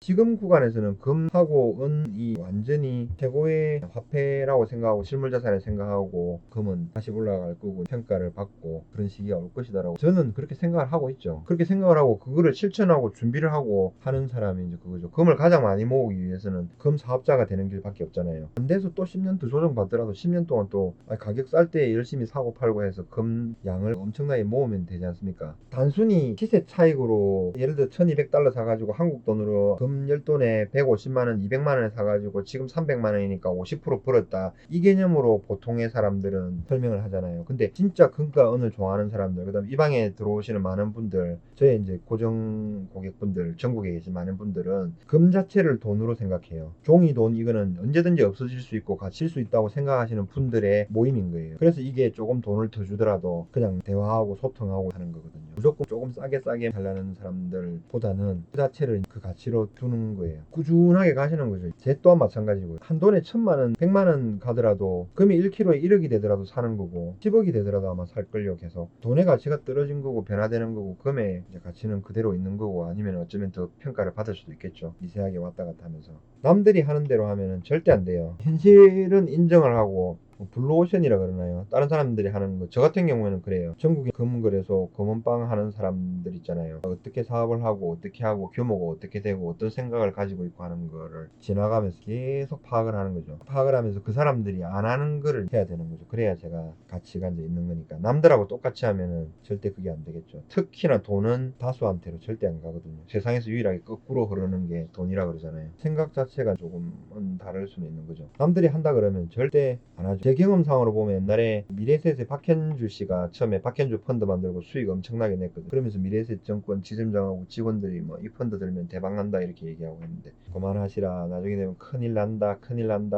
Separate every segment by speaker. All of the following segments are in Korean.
Speaker 1: 지금 구간에서는 금하고 은이 완전히 최고의 화폐라고 생각하고 실물자산을 생각하고 금은 다시 올라갈 거고 평가를 받고 그런 시기가 올 것이다라고 저는 그렇게 생각을 하고 있죠. 그렇게 생각을 하고 그거를 실천하고 준비를 하고 하는 사람이 이제 그거죠. 금을 가장 많이 모으기 위해서는 금 사업자가 되는 길밖에 없잖아요. 안 돼서 또 10년 더 조정 받더라도 10년 동안 또 가격 쌀 때 열심히 사고 팔고 해서 금 양을 엄청나게 모으면 되지 않습니까? 단순히 시세 차익으로 예를 들어 $1200 사가지고 한국 돈으로 금 10돈에 150만원 200만원에 사가지고 지금 300만원이니까 50% 벌었다, 이 개념으로 보통의 사람들은 설명을 하잖아요. 근데 진짜 금과 은을 좋아하는 사람들, 그 다음 이 방에 들어오시는 많은 분들, 저의 이제 고정 고객분들, 전국에 계신 많은 분들은 금 자체를 돈으로 생각해요. 종이 돈 이거는 언제든지 없어질 수 있고 갇힐 수 있다고 생각하시는 분들의 모임인 거예요. 그래서 이게 조금 돈을 더 주더라도 그냥 대화하고 소통하고 하는 거거든요. 무조건 조금 싸게 하려는 사람들보다는 그 자체를 그 가치로 두는 거예요. 꾸준하게 가시는 거죠. 제 또한 마찬가지고요. 한 돈에 1000만원 100만원 가더라도 금이 1kg에 1억이 되더라도 사는 거고 10억이 되더라도 아마 살걸요. 계속 돈의 가치가 떨어진 거고 변화되는 거고 금의 이제 가치는 그대로 있는 거고, 아니면 어쩌면 더 평가를 받을 수도 있겠죠. 미세하게 왔다 갔다 하면서 남들이 하는 대로 하면은 절대 안 돼요. 현실은 인정을 하고 블루오션이라 그러나요? 다른 사람들이 하는 거. 저 같은 경우에는 그래요. 전국에 금거래소, 금은방 하는 사람들 있잖아요. 어떻게 사업을 하고 어떻게 하고 규모가 어떻게 되고 어떤 생각을 가지고 있고 하는 거를 지나가면서 계속 파악을 하는 거죠. 파악을 하면서 그 사람들이 안 하는 거를 해야 되는 거죠. 그래야 제가 가치가 이제 있는 거니까. 남들하고 똑같이 하면은 절대 그게 안 되겠죠. 특히나 돈은 다수한테로 절대 안 가거든요. 세상에서 유일하게 거꾸로 흐르는 게 돈이라 그러잖아요. 생각 자체가 조금은 다를 수는 있는 거죠. 남들이 한다 그러면 절대 안 하죠. 제 경험상으로 보면 옛날에 미래에셋의 박현주 씨가 처음에 박현주 펀드 만들고 수익 엄청나게 냈거든요. 그러면서 미래에셋 정권 지점장하고 직원들이 뭐 이 펀드 들면 대박 난다 이렇게 얘기하고 했는데, 그만하시라, 나중에 되면 큰일 난다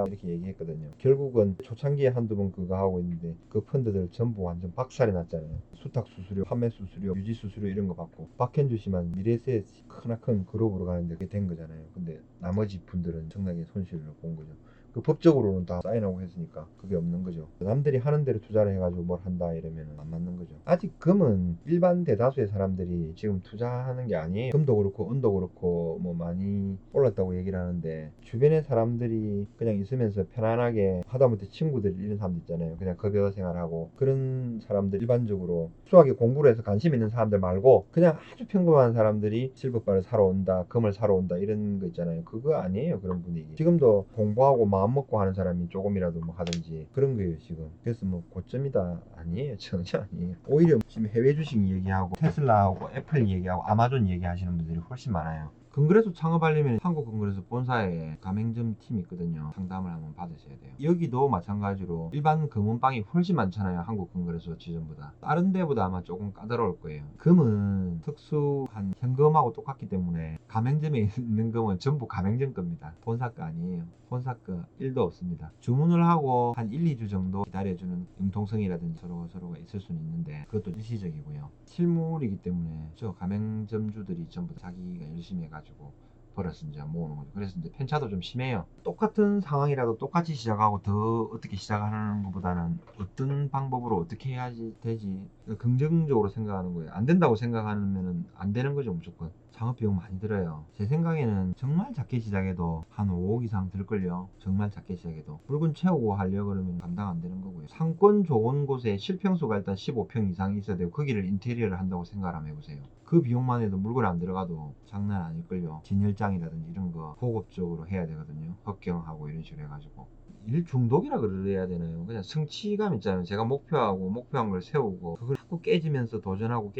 Speaker 1: 이렇게 얘기했거든요. 결국은 초창기에 한두 번 그거 하고 있는데 그 펀드들 전부 완전 박살이 났잖아요. 수탁 수수료, 판매 수수료, 유지 수수료 이런 거 받고 박현주 씨만 미래에셋 크나큰 그룹으로 가는데 그게 된 거잖아요. 근데 나머지 분들은 엄청나게 손실을 본 거죠. 그 법적으로는 다 사인하고 했으니까 그게 없는 거죠. 남들이 하는 대로 투자를 해가지고 뭘 한다 이러면 안 맞는 거죠. 아직 금은 일반 대다수의 사람들이 지금 투자하는 게 아니에요. 금도 그렇고 은도 그렇고 뭐 많이 올랐다고 얘기를 하는데, 주변의 사람들이 그냥 있으면서 편안하게 하다못해 친구들 이런 사람들 있잖아요. 그냥 급여 생활하고 그런 사람들, 일반적으로 수학에 공부를 해서 관심 있는 사람들 말고 그냥 아주 평범한 사람들이 실버바를 사러 온다, 금을 사러 온다 이런 거 있잖아요. 그거 아니에요. 그런 분위기. 지금도 공부하고 마음 먹고 하는 사람이 조금이라도 뭐 하든지 그런 거예요 지금. 그래서 뭐 고점이다 아니에요. 전혀 아니에요. 오히려 지금 해외 주식 얘기하고 테슬라하고 애플 얘기하고 아마존 얘기하시는 분들이 훨씬 많아요. 금그래소 창업하려면 한국금그래소 본사에 가맹점 팀이 있거든요. 상담을 한번 받으셔야 돼요. 여기도 마찬가지로 일반 금은방이 훨씬 많잖아요. 한국금그래소 지점보다. 다른 데보다 아마 조금 까다로울 거예요. 금은 특수한 현금하고 똑같기 때문에 가맹점에 있는 금은 전부 가맹점 겁니다. 본사 거 아니에요. 본사 거 1도 없습니다. 주문을 하고 한 1, 2주 정도 기다려주는 융통성이라든지 서로가 있을 수는 있는데 그것도 일시적이고요. 실물이기 때문에 저 가맹점주들이 전부 자기가 열심히 해가지고 벌어서 이제 모으는 거죠. 그래서 이제 편차도 좀 심해요. 똑같은 상황이라도 똑같이 시작하고 더 어떻게 시작하는 것보다는 어떤 방법으로 어떻게 해야지 되지 긍정적으로 생각하는 거예요. 안 된다고 생각하면 안 되는 거죠. 무조건 창업 비용 많이 들어요. 제 생각에는 정말 작게 시작해도 한 5억 이상 들걸요. 정말 작게 시작해도 붉은 채우고 하려고 그러면 감당 안 되는 거고요. 상권 좋은 곳에 실평수가 일단 15평 이상 있어야 되고 거기를 인테리어를 한다고 생각을 한번 해보세요. 그 비용만 해도 물건 안 들어가도 장난 아닐걸요. 진열장이라든지 이런 거 고급적으로 해야 되거든요. 흑경하고 이런 식으로 해가지고 일 중독이라 그래야 되나요? 그냥 성취감 있잖아요. 제가 목표한 걸 세우고 그걸 자꾸 깨지면서 도전하고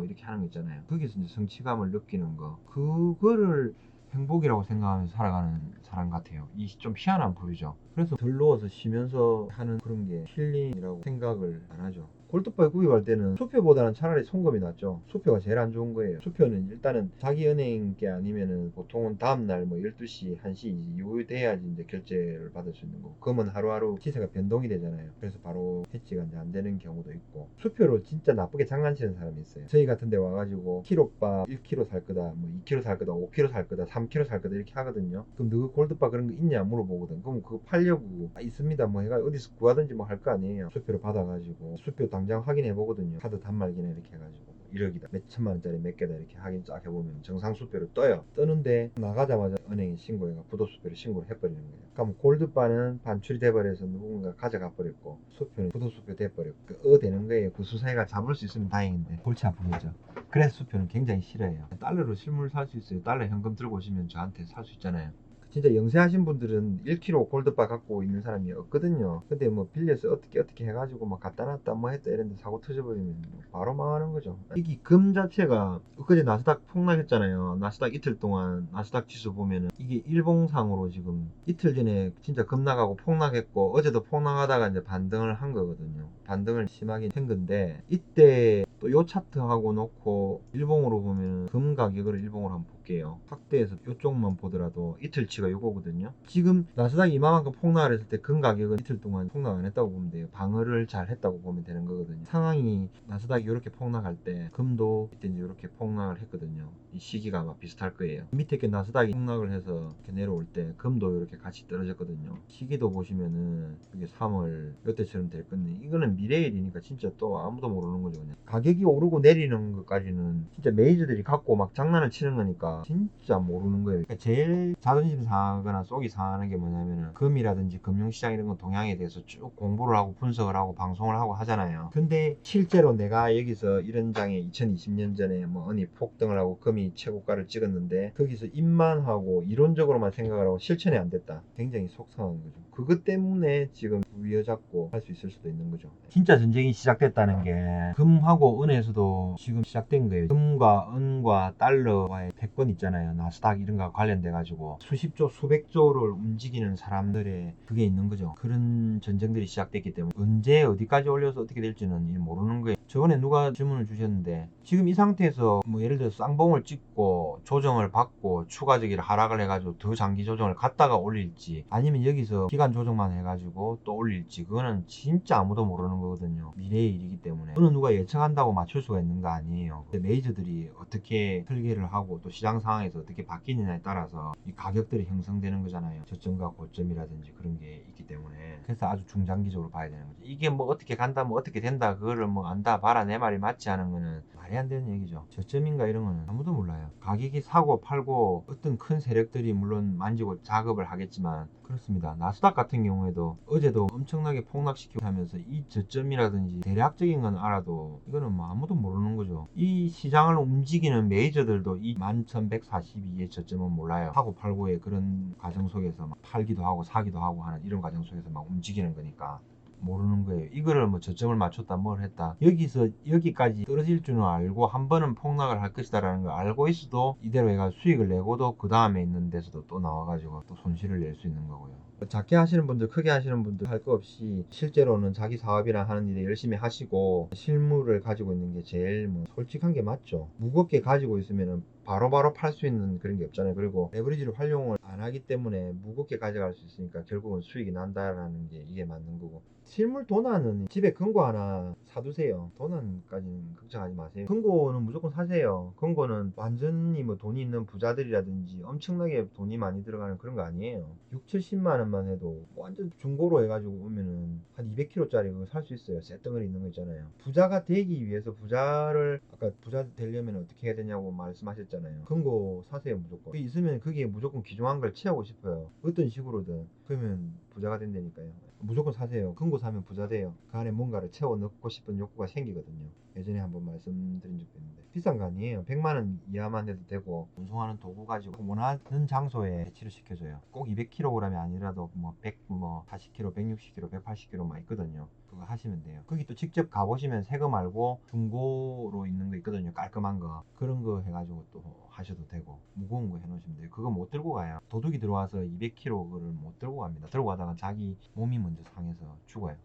Speaker 1: 이렇게 하는 거 있잖아요. 거기서 이제 성취감을 느끼는 거, 그거를 행복이라고 생각하면서 살아가는 사람 같아요. 이 좀 희한한 부류죠. 그래서 덜 누워서 쉬면서 하는 그런 게 힐링이라고 생각을 안 하죠. 골드바에 구입할 때는 수표보다는 차라리 송금이 낫죠. 수표가 제일 안 좋은 거예요. 수표는 일단은 자기 은행께 아니면은 보통은 다음날 뭐 12시, 1시 이후 돼야지 이제 결제를 받을 수 있는 거고, 금은 하루하루 시세가 변동이 되잖아요. 그래서 바로 해지가 이제 안 되는 경우도 있고, 수표로 진짜 나쁘게 장난치는 사람이 있어요. 저희 같은 데 와가지고 키로바 1kg 살 거다, 뭐 2kg 살 거다, 5kg 살 거다, 3kg 살 거다 이렇게 하거든요. 그럼 너 골드바 그런 거 있냐 물어보거든. 그럼 그거 팔려고 있습니다 뭐 해가 어디서 구하든지 뭐 할 거 아니에요. 수표를 받아가지고 수표 당장 확인해 보거든요. 카드 단말기나 이렇게 해가지고 1억이다, 몇 천만 원짜리 몇 개다 이렇게 확인 쫙 해보면 정상수표로 떠요. 뜨는데 나가자마자 은행에 신고해가 부도수표를 신고를 해버리는 거예요. 그럼 골드바는 반출이 돼버려서 누군가 가져가 버렸고 수표는 부도수표 돼버렸고 되는 거예요. 그 수사회가 잡을 수 있으면 다행인데 골치 아픈 거죠. 그래서 수표는 굉장히 싫어해요. 달러로 실물 살 수 있어요. 달러 현금 들고 오시면 저한테 살 수 있잖아요. 진짜 영세하신 분들은 1kg 골드바 갖고 있는 사람이 없거든요. 근데 뭐 빌려서 어떻게 해가지고 막 갖다 놨다 뭐 했다 이랬는데 사고 터져버리면 바로 망하는 거죠. 이게 금 자체가 엊그제 나스닥 폭락했잖아요. 나스닥 이틀 동안 나스닥 지수 보면은 이게 일봉상으로 지금 이틀 전에 진짜 금 나가고 폭락했고 어제도 폭락하다가 이제 반등을 한 거거든요. 반등을 심하게 한 건데 이때 또 요 차트하고 놓고 일봉으로 보면 금 가격을 일봉으로 한번 볼게요. 확대해서 이쪽만 보더라도 이틀치가 요거거든요. 지금 나스닥이 이만큼 폭락을 했을 때 금 가격은 이틀 동안 폭락 안 했다고 보면 돼요. 방어를 잘 했다고 보면 되는 거거든요. 상황이 나스닥이 이렇게 폭락할 때 금도 이때 이제 이렇게 폭락을 했거든요. 이 시기가 아마 비슷할 거예요. 밑에 게 나스닥이 폭락을 해서 이렇게 내려올 때 금도 이렇게 같이 떨어졌거든요. 시기도 보시면은 이게 3월 이때처럼 될 건데 이거는 미래일이니까 진짜 또 아무도 모르는 거죠. 그냥 가격이 오르고 내리는 것까지는 진짜 메이저들이 갖고 막 장난을 치는 거니까 진짜 모르는 거예요. 그러니까 제일 자존심 상하거나 속이 상하는 게 뭐냐면은 금이라든지 금융시장 이런 거 동향에 대해서 쭉 공부를 하고 분석을 하고 방송을 하고 하잖아요. 근데 실제로 내가 여기서 이런 장에 2020년 전에 뭐 은이 폭등을 하고 금이 최고가를 찍었는데 거기서 입만 하고 이론적으로만 생각을 하고 실천이 안 됐다. 굉장히 속상한 거죠. 그것 때문에 지금 부여잡고 할 수 있을 수도 있는 거죠. 진짜 전쟁이 시작됐다는 게 금하고 은에서도 지금 시작된 거예요. 금과 은과 달러와의 패권 있잖아요. 나스닥 이런 거 관련돼 가지고 수십조 수백조를 움직이는 사람들의 그게 있는 거죠. 그런 전쟁들이 시작됐기 때문에 언제 어디까지 올려서 어떻게 될지는 모르는 거예요. 저번에 누가 질문을 주셨는데 지금 이 상태에서 뭐 예를 들어 쌍봉을 찍고 조정을 받고 추가적인 하락을 해가지고 더 장기 조정을 갖다가 올릴지 아니면 여기서 기간 조정만 해가지고 또 올릴지 그거는 진짜 아무도 모르는 거거든요. 미래의 일이기 때문에 어느 누가 예측한다고 맞출 수가 있는 거 아니에요. 메이저들이 어떻게 설계를 하고 또 시장 상황에서 어떻게 바뀌느냐에 따라서 이 가격들이 형성되는 거잖아요. 저점과 고점이라든지 그런 게 있기 때문에 그래서 아주 중장기적으로 봐야 되는 거죠. 이게 뭐 어떻게 간다 뭐 어떻게 된다 그거를 뭐 안다 봐라 내 말이 맞지 않은 거는 말이 안 되는 얘기죠. 저점인가 이런 거는 아무도 몰라요. 가격이 사고 팔고 어떤 큰 세력들이 물론 만지고 작업을 하겠지만 그렇습니다. 나스닥 같은 경우에도 어제도 엄청나게 폭락시키고 하면서 이 저점이라든지 대략적인 건 알아도 이거는 뭐 아무도 모르는 거죠. 이 시장을 움직이는 메이저들도 이 11,142의 저점은 몰라요. 사고 팔고의 그런 과정 속에서 막 팔기도 하고 사기도 하고 하는 이런 과정 속에서 막 움직이는 거니까 모르는 거예요. 이거를 뭐 저점을 맞췄다 뭘 했다 여기서 여기까지 떨어질 줄은 알고 한 번은 폭락을 할 것이다 라는 걸 알고 있어도 이대로 해가 수익을 내고도 그 다음에 있는 데서도 또 나와가지고 또 손실을 낼 수 있는 거고요. 작게 하시는 분들 크게 하시는 분들 할 거 없이 실제로는 자기 사업이나 하는 일에 열심히 하시고 실물을 가지고 있는 게 제일 뭐 솔직한 게 맞죠. 무겁게 가지고 있으면은 바로바로 팔 수 있는 그런 게 없잖아요. 그리고 레버리지를 활용을 안 하기 때문에 무겁게 가져갈 수 있으니까 결국은 수익이 난다라는 게 이게 맞는 거고 실물 도난은 집에 금고 하나 사두세요. 도난까지는 걱정하지 마세요. 금고는 무조건 사세요. 금고는 완전히 뭐 돈이 있는 부자들이라든지 엄청나게 돈이 많이 들어가는 그런 거 아니에요. 6, 70만 원만 해도 완전 중고로 해가지고 오면은 한 200kg짜리 그거 살 수 있어요. 쇳덩어리 있는 거 있잖아요. 부자가 되기 위해서 부자를 아까 부자 되려면 어떻게 해야 되냐고 말씀하셨잖아요. 금고 사세요 무조건. 그게 있으면 그게 무조건 귀중한 걸 채우고 싶어요. 어떤 식으로든. 그러면 부자가 된다니까요. 무조건 사세요. 금고 사면 부자 돼요. 그 안에 뭔가를 채워 넣고 싶은 욕구가 생기거든요. 예전에 한번 말씀드린 적도 있는데 비싼 거 아니에요. 100만 원 이하만 해도 되고 운송하는 도구 가지고 원하는 장소에 배치를 시켜줘요. 꼭 200kg이 아니라도 뭐 100, 뭐 40kg, 160kg, 180kg 막 있거든요. 그거 하시면 돼요. 거기 또 직접 가보시면 새 거 말고 중고로 있는 거 있거든요. 깔끔한 거 그런 거 해가지고 또 하셔도 되고 무거운 거 해놓으시면 돼요. 그거 못 들고 가요. 도둑이 들어와서 200kg를 못 들고 갑니다. 들고 가다가 자기 몸이 먼저 상해서 죽어요.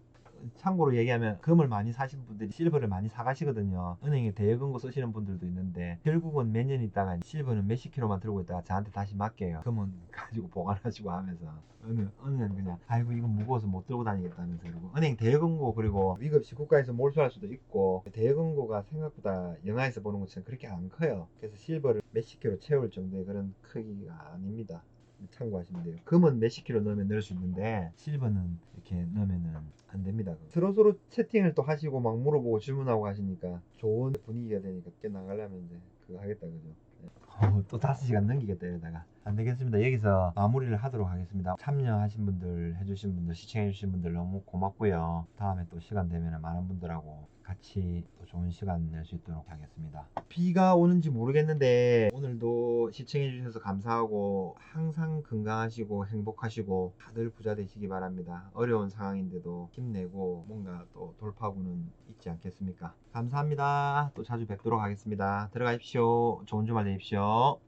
Speaker 1: 참고로 얘기하면 금을 많이 사신 분들이 실버를 많이 사가시거든요. 은행에 대여금고 쓰시는 분들도 있는데 결국은 몇 년 있다가 실버는 몇십 킬로만 들고 있다가 저한테 다시 맡겨요. 금은 가지고 보관하시고 하면서 은은 그냥 아이고 이건 무거워서 못 들고 다니겠다면서 그리고 은행 대여금고 그리고 위급시 국가에서 몰수할 수도 있고 대여금고가 생각보다 영화에서 보는 것처럼 그렇게 안 커요. 그래서 실버를 몇십 킬로 채울 정도의 그런 크기가 아닙니다. 참고하시면 돼요. 금은 몇십 킬로 넣으면 넣을 수 있는데 실버는 이렇게 넣으면은 안 됩니다. 서로 채팅을 또 하시고 막 물어보고 질문하고 하시니까 좋은 분위기가 되니까 깨 나가려면 이제 그거 하겠다 그죠. 또 5시간 넘기겠다 이러다가 안 되겠습니다. 여기서 마무리를 하도록 하겠습니다. 참여하신 분들, 해주신 분들, 시청해주신 분들 너무 고맙고요. 다음에 또 시간 되면 많은 분들하고 같이 또 좋은 시간 낼 수 있도록 하겠습니다. 비가 오는지 모르겠는데 오늘도 시청해주셔서 감사하고 항상 건강하시고 행복하시고 다들 부자 되시기 바랍니다. 어려운 상황인데도 힘내고 뭔가 또 돌파구는 있지 않겠습니까? 감사합니다. 또 자주 뵙도록 하겠습니다. 들어가십시오. 좋은 주말 되십시오.